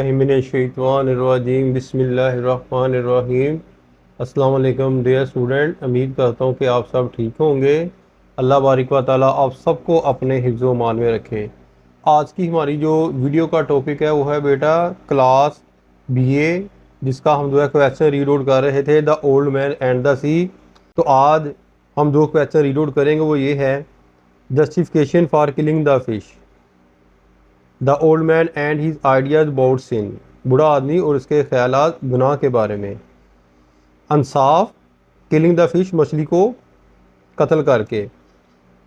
बिस्मिल्लाहिर्रहमानिर्रहीम बिस्मिल्लाहिर्रहमानिर्रहीम। अस्सलाम वालेकुम डियर स्टूडेंट, उम्मीद करता हूँ कि आप सब ठीक होंगे। अल्लाह बारिक व ताला आप सबको अपने हिफ्ज़ व मान में रखें। आज की हमारी जो वीडियो का टॉपिक है वो है बेटा क्लास बीए, जिसका हम जो है क्वेश्चन रीड आउट कर रहे थे, the old man and the sea. तो आज हम जो क्वेश्चन रीड आउट करेंगे वो ये है, justification for killing the fish, the old man and his ideas about sin, बूढ़ा आदमी और उसके ख्यालात गुनाह के बारे में। अंसाफ, किलिंग द फिश, मछली को कत्ल करके।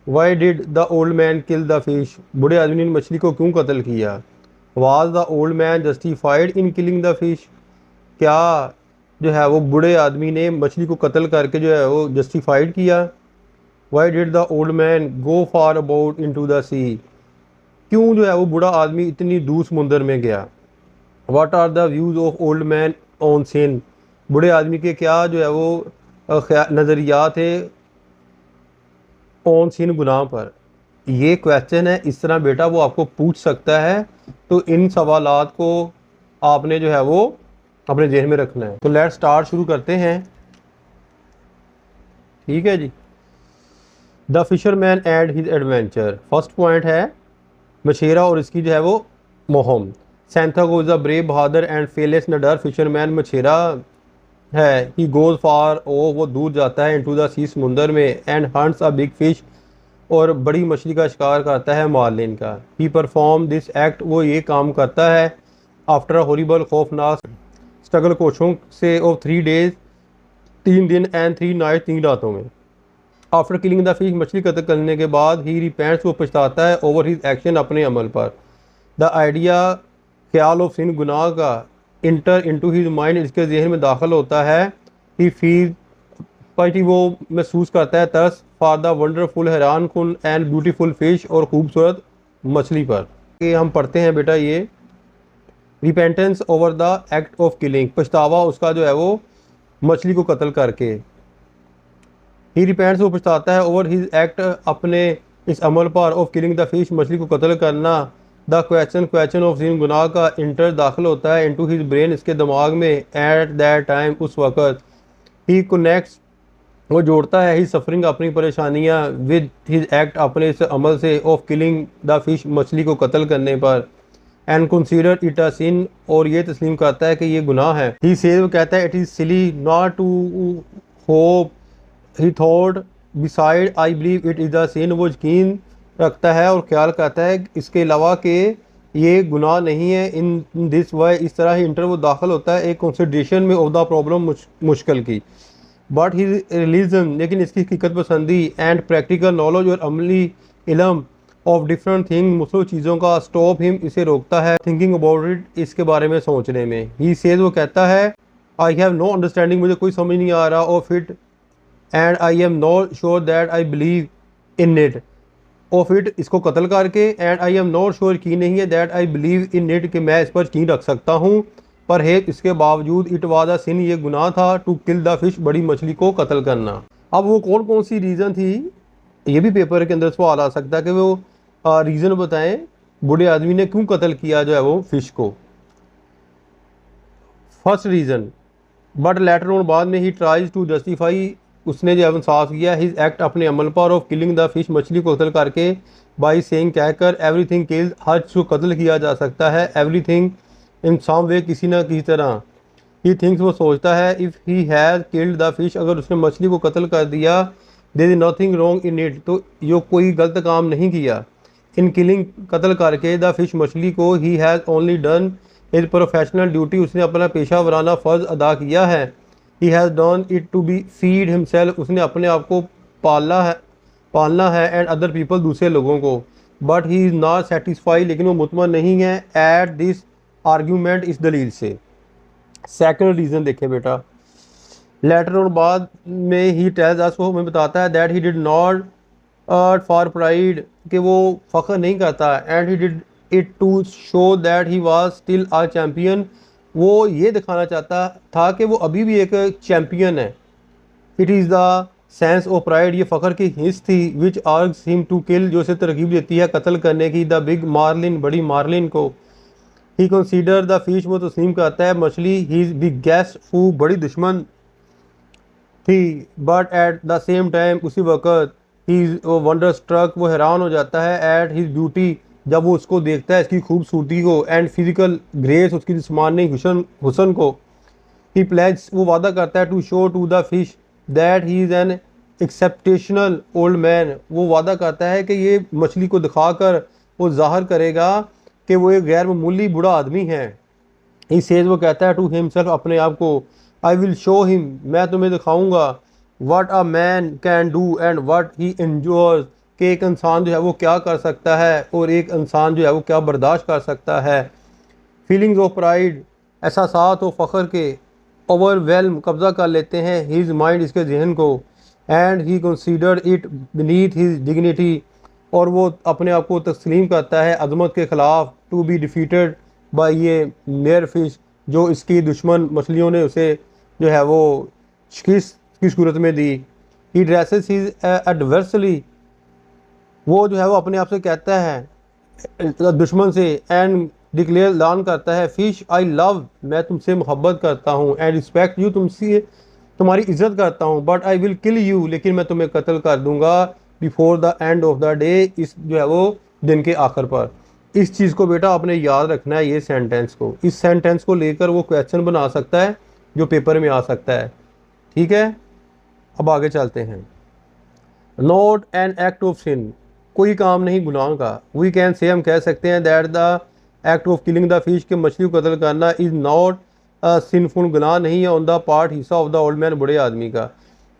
Y did the old man kill the fish, बूढ़े आदमी ने मछली को क्यों कत्ल किया। Was the old man justified in killing the fish, क्या जो है वो बूढ़े आदमी ने मछली को कत्ल करके जो है वो जस्टिफाइड किया। Why did the old man go far about into the sea, क्यों जो है वो बूढ़ा आदमी इतनी दूर समुंदर में गया। What are the views of old man on sin, बूढ़े आदमी के क्या जो है वो नज़रियात थे ऑन सिन, गुनाह पर। ये क्वेश्चन है, इस तरह बेटा वो आपको पूछ सकता है, तो इन सवालात को आपने जो है वो अपने जहन में रखना है। तो लेट्स स्टार्ट, शुरू करते हैं। ठीक है जी। The fisherman and his adventure, first point है मछेरा और इसकी जो है वो मोहम। सैंथागो इज अ ब्रेव, बहादुर एंड फेलेस नडर फिशरमैन, मछेरा है। ही गोज फार, ओ वो दूर जाता है, इनटू द सी, समुंदर में, and hunts a big fish, और बड़ी मछली का शिकार करता है, मार्लिन का। ही परफॉर्म दिस एक्ट, वो ये काम करता है, आफ्टर अ हॉरिबल, खौफनाक स्ट्रगल, कोशिशों से, ऑफ 3 डेज, 3 दिन, एंड 3 नाइट, 3 रातों में। आफ्टर किलिंग द फिश, मछली कत्ल करने के बाद, ही रिपेंट्स, वो पछताता है, ओवर हिज एक्शन, अपने अमल पर। द आइडिया, ख्याल ऑफ सिन, गुनाह का, इंटर इनटू हिज माइंड, इसके जहन में दाखिल होता है। ही फील पार्टी, वो महसूस करता है तरस, फॉर द वंडरफुल, हैरान कुन, एंड ब्यूटीफुल फिश, और खूबसूरत मछली पर। ये हम पढ़ते हैं बेटा, ये repentance over the act of killing, पछतावा उसका जो है वो मछली को कत्ल करके। ही रिपेंट्स, वो पछताता है, ओवर हिज एक्ट, अपने इस अमल पर, ऑफ किलिंग द फिश, मछली को कत्ल करना। द क्वेश्चन ऑफ सिन, गुनाह का, इंटर दाखिल होता है, इनटू हिज ब्रेन, इसके दिमाग में, एट दैट टाइम, उस वक़्त। ही कनेक्ट्स, वो जोड़ता है, ही सफरिंग, अपनी परेशानियाँ, विद हिज एक्ट, अपने इस अमल से, ऑफ किलिंग द फिश, मछली को कत्ल करने पर। एंड कंसीडर इट अ सिन, और ये तस्लीम करता है कि ये गुनाह है। ही सेज, वो कहता है, it is silly not to hope, he thought beside I believe it is a sin, वो यकीन रखता है और ख्याल करता है इसके अलावा कि ये गुनाह नहीं है। इन दिस वे, इस तरह ही इंटर वो दाखिल होता है एक कंसिडरेशन में ऑफ द प्रॉब्लम, मुश्किल की। बट ही रिलीजन, लेकिन इसकी हकीकत पसंदी, एंड प्रैक्टिकल नॉलेज, और अमली इलम, ऑफ डिफरेंट थिंग, मुख्तलिफ चीज़ों का, स्टॉप हिम, इसे रोकता है, थिंकिंग अबाउट इट, इसके बारे में सोचने में। ही सेज, वो कहता है, आई हैव नो अंडरस्टैंडिंग, मुझे कोई समझ नहीं आ रहा, of it, and I am not sure that I believe in it, of it, इसको कत्ल करके, and I am not sure, की नहीं है, that I believe in it, कि मैं इस पर यकीन रख सकता हूँ, पर है इसके बावजूद, इट वाज अ सिन, ये गुनाह था, टू किल द फिश, बड़ी मछली को कत्ल करना। अब वो कौन कौन सी रीज़न थी, ये भी पेपर के अंदर सवाल आ सकता है कि वो रीज़न बताएं बूढ़े आदमी ने क्यों कत्ल किया जो है वो फिश को। First reason, but later on, बाद में, ही ट्राइज टू जस्टिफाई, उसने जो है साफ किया, हिज एक्ट, अपने अमल पर, ऑफ किलिंग द फिश, मछली को कत्ल करके, बाई सेइंग, कहकर, एवरीथिंग किल्ड, हर चीज़ को कत्ल किया जा सकता है, एवरीथिंग इन सम वे, किसी ना किसी तरह। ही थिंक्स, वो सोचता है, if he has killed the fish, अगर उसने मछली को कत्ल कर दिया, there is nothing wrong in it, तो यो कोई गलत काम नहीं किया। इन किलिंग, कत्ल करके, द फिश, मछली को, he has only done his professional duty, उसने अपना पेशा वराना फ़र्ज अदा किया है। He has done it to be feed himself, उसने अपने आप को पालना है, एंड अदर पीपल, दूसरे लोगों को। But he is not satisfied, लेकिन वो मुतमन नहीं है, एट दिस आर्ग्यूमेंट, इस दलील से। सेकंड रीज़न देखें बेटा, लेटर और बाद में, ही टेल्स अस, वो हमें बताता है, that he did not for pride, कि वो फ़ख्र नहीं करता, and he did it to show that he was still a champion, वो ये दिखाना चाहता था कि वो अभी भी एक चैम्पियन है। It is the sense of pride, ये फ़ख्र की हिस्स थी, विच आर्ग्स हिम टू किल, जो उसे तरकीब देती है कत्ल करने की, द बिग मार्लिन, बड़ी मार्लिन को। ही कंसीडर द फिश, वो तस्लीम करता है मछली, हीज बिगेस्ट फू, बड़ी दुश्मन थी, but at the same time, उसी वक़्त ही वंडर स्ट्रक, वो हैरान हो जाता है एट हिज ब्यूटी, जब वो उसको देखता है इसकी खूबसूरती को, एंड फिजिकल ग्रेस, उसकी जिस्मानी हुसन को। ही प्लेज, वो वादा करता है to show to the fish that he is an exceptional old man, वो वादा करता है कि ये मछली को दिखाकर वो जाहिर करेगा कि वो एक गैर मामूली बूढ़ा आदमी है। ही सेज, वो कहता है टू हिमसेल्फ, अपने आप को, आई विल शो हिम, मैं तुम्हें दिखाऊंगा, what a man can do and what he enjoys, कि एक इंसान जो है वो क्या कर सकता है और एक इंसान जो है वो क्या बर्दाश्त कर सकता है। फीलिंग्स ऑफ प्राइड, एहसासात व फ़ख्र के ओवरवेलम, कब्ज़ा कर लेते हैं हिज माइंड, इसके जहन को, and he considered it beneath his dignity, और वो अपने आप को तस्लीम करता है अजमत के ख़िलाफ़, टू बी डिफीटेड बाई ये मेयर फिश, जो इसकी दुश्मन मछलियों ने उसे जो है वो शिकस्त की सूरत में दी। ही ड्रेसेस हिज एडवर्सली, वो जो है वो अपने आप से कहता है दुश्मन से, एंड डिक्लेयर, ऐलान करता है, फिश आई लव, मैं तुमसे मोहब्बत करता हूँ, एंड रिस्पेक्ट यू, तुमसे तुम्हारी इज्जत करता हूँ, but I will kill you, लेकिन मैं तुम्हें कत्ल कर दूंगा before the end of the day, इस जो है वो दिन के आखिर पर। इस चीज़ को बेटा आपने याद रखना है, ये सेंटेंस को, इस सेंटेंस को लेकर वो क्वेश्चन बना सकता है जो पेपर में आ सकता है। ठीक है, अब आगे चलते हैं। Not an act of sin, कोई काम नहीं गुनाह का। वी कैन से, हम कह सकते हैं that the act of killing the fish, के मछली को कत्ल करना, इज़ नॉट सिनफुल, गुनाह नहीं है ऑन द पार्ट, हिस्सा ऑफ द ओल्ड मैन, बड़े आदमी का।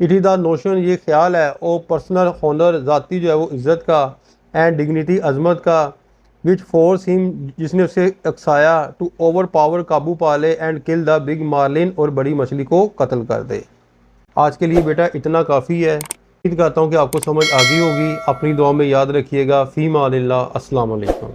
इट इज़ द नोशन, ये ख्याल है, ओ पर्सनल हॉनर, ज़ाती जो है वो इज़्ज़त का, एंड डिग्निटी, अजमत का, विच फोर्स हिम, जिसने उसे अक्साया, टू ओवर पावर, काबू पा ले, and kill the big marlin, और बड़ी मछली को कत्ल कर दे। आज के लिए बेटा इतना काफ़ी है। उम्मीद करता हूँ कि आपको समझ आ गई होगी। अपनी दुआ में याद रखिएगा। फ़ी मानिल्लाह। अस्सलाम वालेकुम।